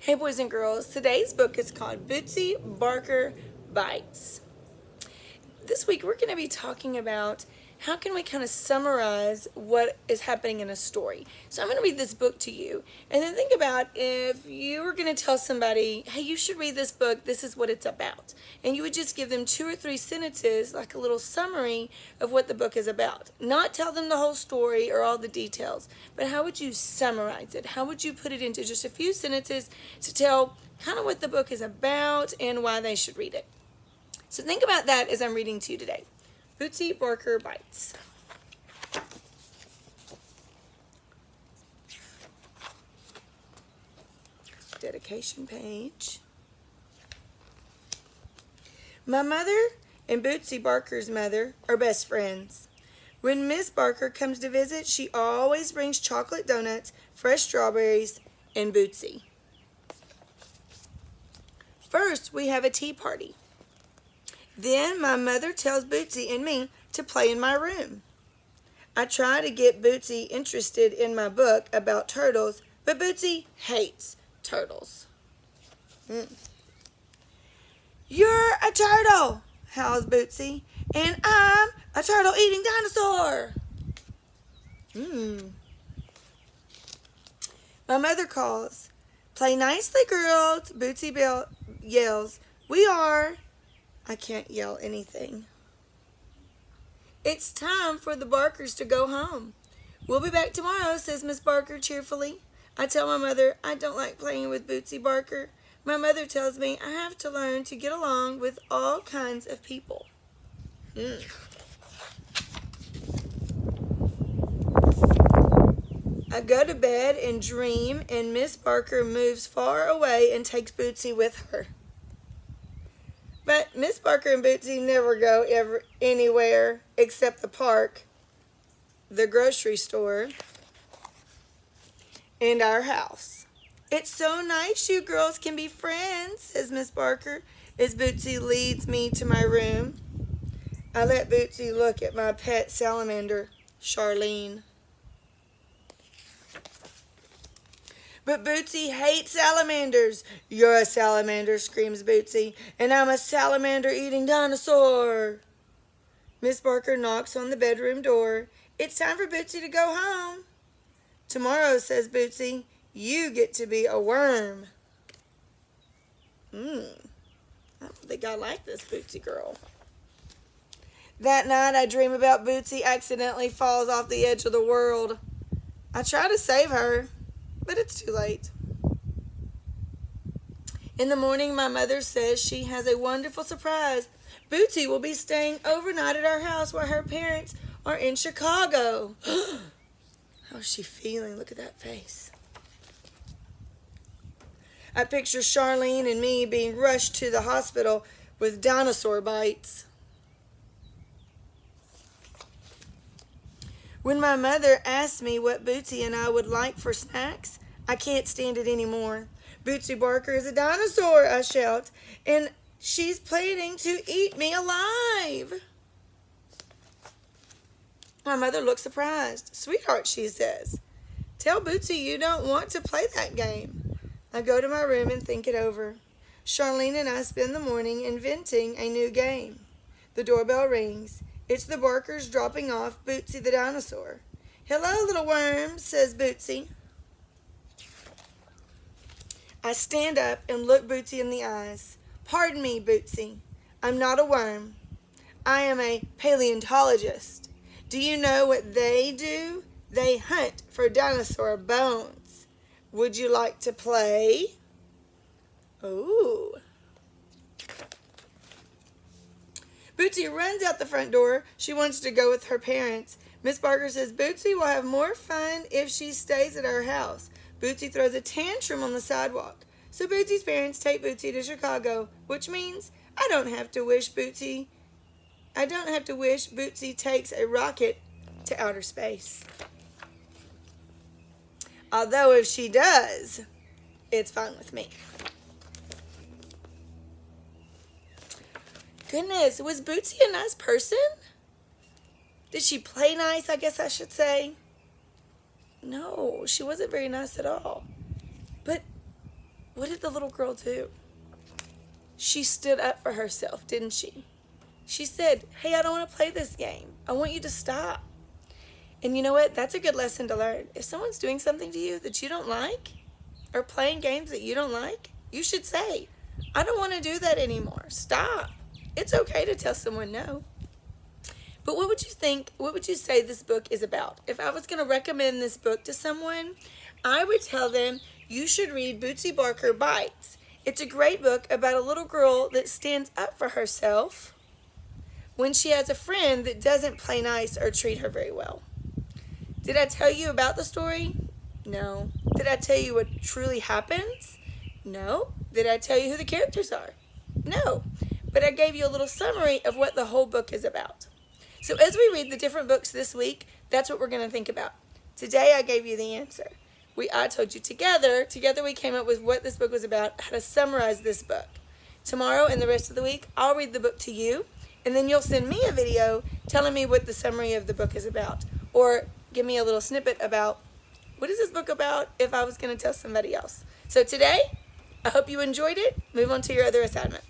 Hey boys and girls, today's book is called Bootie Barker Bites. This week we're going to be talking about how can we kind of summarize what is happening in a story. So I'm going to read this book to you and then think about if you were going to tell somebody, hey, you should read this book, this is what it's about. And you would just give them 2 or 3 sentences, like a little summary of what the book is about. Not tell them the whole story or all the details, but how would you summarize it? How would you put it into just a few sentences to tell kind of what the book is about and why they should read it? So think about that as I'm reading to you today. Bootie Barker Bites. Dedication page. My mother and Bootie Barker's mother are best friends. When Miss Barker comes to visit, she always brings chocolate donuts, fresh strawberries, and Bootie. First, we have a tea party. Then my mother tells Bootie and me to play in my room. I try to get Bootie interested in my book about turtles, but Bootie hates turtles. You're a turtle, howls Bootie, and I'm a turtle-eating dinosaur. My mother calls. Play nicely, girls, Bootie yells. We are. I can't yell anything. It's time for the Barkers to go home. We'll be back tomorrow, says Miss Barker cheerfully. I tell my mother I don't like playing with Bootie Barker. My mother tells me I have to learn to get along with all kinds of people. I go to bed and dream, and Miss Barker moves far away and takes Bootie with her. But Miss Barker and Bootie never go anywhere except the park, the grocery store, and our house. It's so nice you girls can be friends, says Miss Barker, as Bootie leads me to my room. I let Bootie look at my pet salamander, Charlene. But Bootie hates salamanders. You're a salamander, screams Bootie, and I'm a salamander-eating dinosaur. Miss Barker knocks on the bedroom door. It's time for Bootie to go home. Tomorrow, says Bootie, you get to be a worm. I don't think I like this Bootie girl. That night, I dream about Bootie accidentally falls off the edge of the world. I try to save her, but it's too late. In the morning, my mother says she has a wonderful surprise. Bootie will be staying overnight at our house while her parents are in Chicago. How's she feeling? Look at that face. I picture Charlene and me being rushed to the hospital with dinosaur bites. When my mother asks me what Bootie and I would like for snacks, I can't stand it anymore. Bootie Barker is a dinosaur, I shout, and she's planning to eat me alive. My mother looks surprised. Sweetheart, she says, tell Bootie you don't want to play that game. I go to my room and think it over. Charlene and I spend the morning inventing a new game. The doorbell rings. It's the Barkers dropping off Bootie the dinosaur. Hello, little worm, says Bootie. I stand up and look Bootie in the eyes. Pardon me, Bootie. I'm not a worm. I am a paleontologist. Do you know what they do? They hunt for dinosaur bones. Would you like to play? Ooh. Bootie runs out the front door. She wants to go with her parents. Miss Barker says Bootie will have more fun if she stays at our house. Bootie throws a tantrum on the sidewalk. So Bootie's parents take Bootie to Chicago, which means I don't have to wish Bootie takes a rocket to outer space. Although if she does, it's fine with me. Goodness, was Bootie a nice person? Did she play nice, I guess I should say? No, she wasn't very nice at all. But what did the little girl do? She stood up for herself, didn't she? She said, hey, I don't want to play this game. I want you to stop. And you know what? That's a good lesson to learn. If someone's doing something to you that you don't like, or playing games that you don't like, you should say, I don't want to do that anymore. Stop. It's okay to tell someone no. But what would you think, what would you say this book is about? If I was going to recommend this book to someone, I would tell them you should read Bootie Barker Bites. It's a great book about a little girl that stands up for herself when she has a friend that doesn't play nice or treat her very well. Did I tell you about the story? No. Did I tell you what truly happens? No. Did I tell you who the characters are? No. But I gave you a little summary of what the whole book is about. So as we read the different books this week, that's what we're going to think about. Today I gave you the answer. I told you together we came up with what this book was about, how to summarize this book. Tomorrow and the rest of the week, I'll read the book to you, and then you'll send me a video telling me what the summary of the book is about. Or give me a little snippet about what is this book about if I was going to tell somebody else. So today, I hope you enjoyed it. Move on to your other assignment.